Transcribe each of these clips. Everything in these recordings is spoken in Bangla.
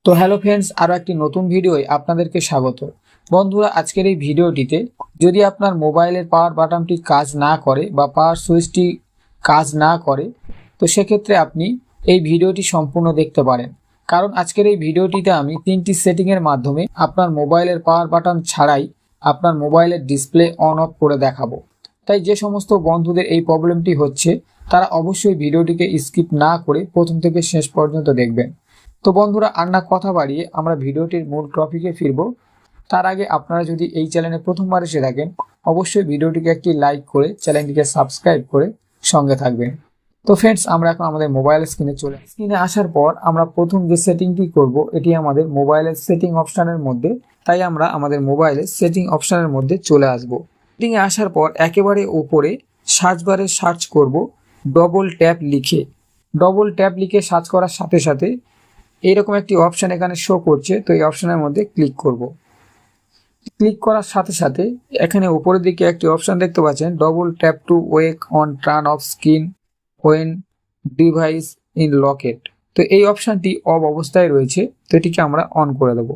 তো হ্যালো ফ্রেন্ডস, আরও একটি নতুন ভিডিওয় আপনাদেরকে স্বাগত। বন্ধুরা, আজকের এই ভিডিওটিতে যদি আপনার মোবাইলের পাওয়ার বাটনটি কাজ না করে বা পাওয়ার সুইচটি কাজ না করে, তো সেক্ষেত্রে আপনি এই ভিডিওটি সম্পূর্ণ দেখতে পারেন। কারণ আজকের এই ভিডিওটিতে আমি 3টি সেটিংয়ের মাধ্যমে আপনার মোবাইলের পাওয়ার বাটন ছাড়াই আপনার মোবাইলের ডিসপ্লে অন অফ করে দেখাবো। তাই যে সমস্ত বন্ধুদের এই প্রবলেমটি হচ্ছে তারা অবশ্যই ভিডিওটিকে স্কিপ না করে প্রথম থেকে শেষ পর্যন্ত দেখবেন। তো বন্ধুরা, আর না কথা বাড়িয়ে আমরা ভিডিওটির মূল টপিকে ফিরব। তার আগে আপনারা যদি এই চ্যানেলে প্রথমবার এসে থাকেন, অবশ্যই ভিডিওটিকে একটি লাইক করে চ্যানেলটিকে সাবস্ক্রাইব করে সঙ্গে থাকবেন। তো ফ্রেন্ডস, আমরা এখন আমাদের মোবাইল স্ক্রিনে আসার পর আমরা প্রথম যে সেটিংটি করব এটি আমাদের মোবাইলের সেটিং অপশনের মধ্যে। তাই আমরা আমাদের মোবাইলের সেটিং অপশনের মধ্যে চলে আসব। সেটিংয়ে আসার পর একেবারে উপরে সার্চ বারে সার্চ করব ডবল ট্যাপ লিখে। ডবল ট্যাপ লিখে সার্চ করার সাথে সাথে এইরকম একটি অপশন এখানে শো করছে। তো এই অপশনের মধ্যে ক্লিক করব। ক্লিক করার সাথে সাথে এখানে উপরের দিকে একটি অপশন দেখতে পাচ্ছেন, double tap to wake on turn off screen when device in pocket. তো এই অপশনটি অফ অবস্থায় রয়েছে, তো এটিকে আমরা অন করে দেব।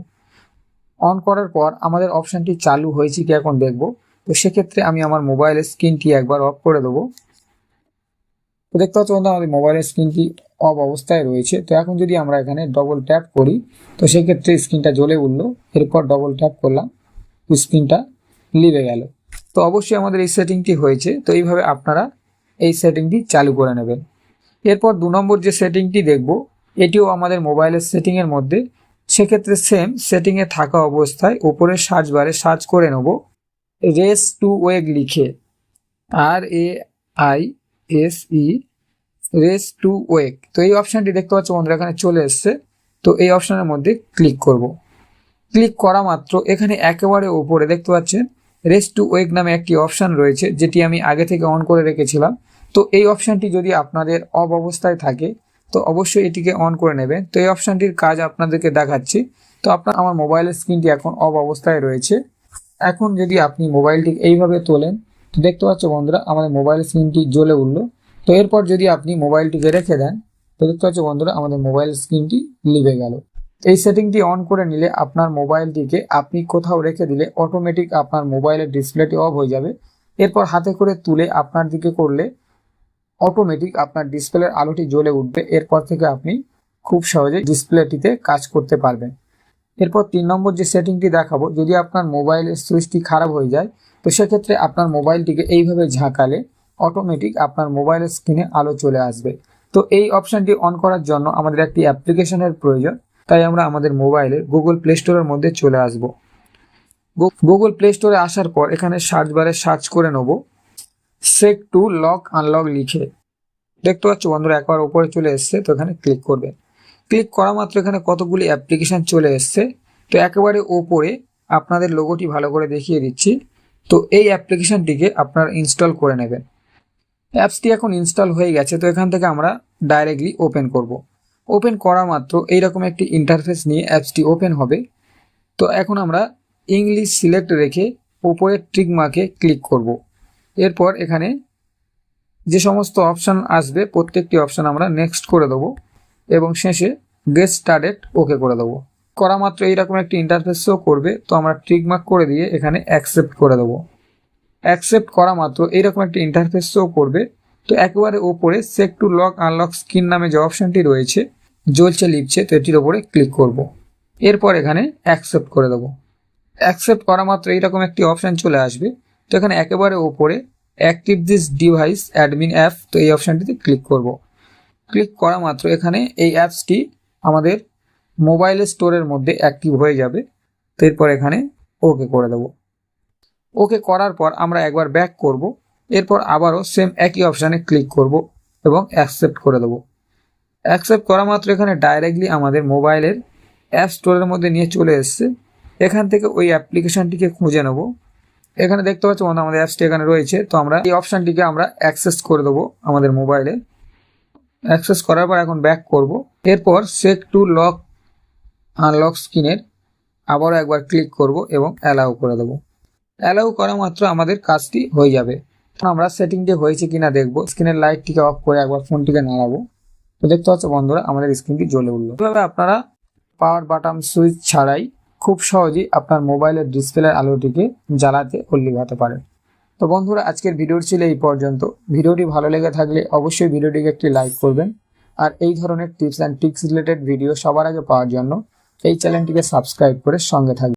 অন করার পর আমাদের অপশনটি চালু হয়েছে কি এখন দেখব। তো সেক্ষেত্রে আমি আমার মোবাইলের স্ক্রিনটি একবার অফ করে দেবো। তো দেখতে পাচ্ছ বন্ধু, আমাদের মোবাইলের স্ক্রিনটি অফ অবস্থায় রয়েছে। তো এখন যদি আমরা এখানে ডবল ট্যাপ করি, তো সেক্ষেত্রে স্ক্রিনটা জ্বলে উঠলো। এরপর ডবল ট্যাপ করলাম, তো স্ক্রিনটা লিভে গেল। তো অবশ্যই আমাদের এই সেটিংটি হয়েছে। তো এইভাবে আপনারা এই সেটিংটি চালু করে নেবেন। এরপর 2 নম্বর যে সেটিংটি দেখব, এটিও আমাদের মোবাইলের সেটিংয়ের মধ্যে। সেক্ষেত্রে সেম সেটিংয়ে থাকা অবস্থায় উপরে সার্চ বারে সার্চ করে নেব রেস টু ওয়েক লিখে, RAISE রেস টু ওয়েক। তো এই অপশনটি দেখতে পাচ্ছ বন্ধুরা এখানে চলে এসছে। তো এই অপশনের মধ্যে ক্লিক করব। ক্লিক করা মাত্র এখানে একেবারে উপরে দেখতে পাচ্ছেন রেস টু ওয়েক নামে একটি অপশন রয়েছে, যেটি আমি আগে থেকে অন করে রেখেছিলাম। তো এই অপশনটি যদি আপনাদের অফ অবস্থায় থাকে তো অবশ্যই এটিকে অন করে নেবেন। তো এই অপশনটির কাজ আপনাদেরকে দেখাচ্ছি। তো আমার মোবাইলের স্ক্রিনটি এখন অফ অবস্থায় রয়েছে। এখন যদি আপনি মোবাইলটিকে এইভাবে তোলেন, তো দেখতে পাচ্ছ বন্ধুরা আমাদের মোবাইল স্ক্রিনটি জ্বলে উঠলো। তো এরপর যদি আপনি মোবাইলটিকে রেখে দেন, তো দেখতে পাচ্ছ বন্ধুরা আমাদের মোবাইল স্ক্রিনটি লিভে গেল। এই সেটিংটি অন করে নিলে আপনার মোবাইলটিকে আপনি কোথাও রেখে দিলে অটোমেটিক আপনার মোবাইলের ডিসপ্লেটি অফ হয়ে যাবে। এরপর হাতে করে তুলে আপনার দিকে করলে অটোমেটিক আপনার ডিসপ্লের আলোটি জ্বলে উঠবে। এরপর থেকে আপনি খুব সহজে ডিসপ্লেটিতে কাজ করতে পারবেন। এরপর 3 নম্বর যে সেটিংটি দেখাবো, যদি আপনার মোবাইলের সুইচটি খারাপ হয়ে যায়, তো সেক্ষেত্রে আপনার মোবাইলটিকে এইভাবে ঝাঁকালে অটোমেটিক আপনার মোবাইলের স্ক্রিনে আলো চলে আসবে। তো এই অপশনটি অন করার জন্য আমাদের একটি অ্যাপ্লিকেশনের প্রয়োজন। তাই আমরা আমাদের মোবাইলে গুগল প্লে স্টোরের মধ্যে চলে আসব। গুগল প্লে স্টোরে আসার পর এখানে সার্চ বারে সার্চ করে নেব সেক টু লক আনলক লিখে। দেখতে পাচ্ছ বন্ধুরা একবার উপরে চলে এসছে। তো এখানে ক্লিক করবেন। ক্লিক করা মাত্র এখানে কতগুলি অ্যাপ্লিকেশন চলে এসছে। তো একেবারে ওপরে আপনাদের লোগোটি ভালো করে দেখিয়ে দিচ্ছি। তো এই অ্যাপ্লিকেশনটিকে আপনারা ইনস্টল করে নেবেন। অ্যাপসটি এখন ইনস্টল হয়ে গেছে। তো এখান থেকে আমরা ডাইরেক্টলি ওপেন করব। ওপেন করা মাত্র এইরকম একটি ইন্টারফেস নিয়ে অ্যাপসটি ওপেন হবে। তো এখন আমরা ইংলিশ সিলেক্ট রেখে উপরের টিক মার্কে ক্লিক করব। এরপর এখানে যে সমস্ত অপশান আসবে প্রত্যেকটি অপশান আমরা নেক্সট করে দেবো এবং শেষে গেট স্টার্টেড ওকে করে দেবো। করা মাত্র এইরকম একটি ইন্টারফেস শো করবে। তো আমরা টিক মার্ক করে দিয়ে এখানে অ্যাকসেপ্ট করে দেবো। অ্যাকসেপ্ট করা মাত্র এইরকম একটি ইন্টারফেস শো করবে। তো একেবারে ওপরে সেক টু লক আনলক স্ক্রিন নামে যে অপশানটি রয়েছে জ্বলছে লিপছে, তো এটির ওপরে ক্লিক করব। এরপর এখানে অ্যাকসেপ্ট করে দেবো। অ্যাকসেপ্ট করা মাত্র এইরকম একটি অপশান চলে আসবে। তো এখানে একেবারে ওপরে active this device admin app, তো এই অপশানটিতে ক্লিক করব। ক্লিক করা মাত্র এখানে এই অ্যাপসটি আমাদের মোবাইলের স্টোরের মধ্যে অ্যাক্টিভ হয়ে যাবে। তো এরপর এখানে ওকে করে দেবো। ওকে করার পর আমরা একবার ব্যাক করব। এরপর আবারও সেম একই অপশানে ক্লিক করব এবং অ্যাকসেপ্ট করে দেবো। অ্যাকসেপ্ট করা মাত্র এখানে ডাইরেক্টলি আমাদের মোবাইলের অ্যাপ স্টোরের মধ্যে নিয়ে চলে এসছে। এখান থেকে ওই অ্যাপ্লিকেশনটিকে খুঁজে নেব। এখানে দেখতে পাচ্ছ আমাদের অ্যাপসটি এখানে রয়েছে। তো আমরা এই অপশানটিকে আমরা অ্যাক্সেস করে দেবো আমাদের মোবাইলে। অ্যাক্সেস করার পর এখন ব্যাক করব। এরপর সেক টু লক আনলক স্ক্রিনের আবারও একবার ক্লিক করব এবং অ্যালাউ করে দেবো। অ্যালাউ করা মাত্র আমাদের কাজটি হয়ে যাবে। আমরা সেটিংটি হয়েছে কিনা দেখবো। স্ক্রিনের লাইটটিকে অফ করে একবার ফোনটিকে নাড়াবো। তো দেখতে পাচ্ছ বন্ধুরা আমাদের স্ক্রিনটি জ্বলে উঠলো। এভাবে আপনারা পাওয়ার বাটন সুইচ ছাড়াই খুব সহজেই আপনার মোবাইলের ডিসপ্লের আলোটিকে জ্বালাতে ও নিভাতে পারেন। তো বন্ধুরা, আজকের ভিডিও ছিল এই পর্যন্ত। ভিডিওটি ভালো লেগে থাকলে অবশ্যই ভিডিওটিকে একটি লাইক করবেন, আর এই ধরনের tips and tricks related video সবার আগে পাওয়ার জন্য এই চ্যানেলটিকে সাবস্ক্রাইব করে সঙ্গে থাকবেন।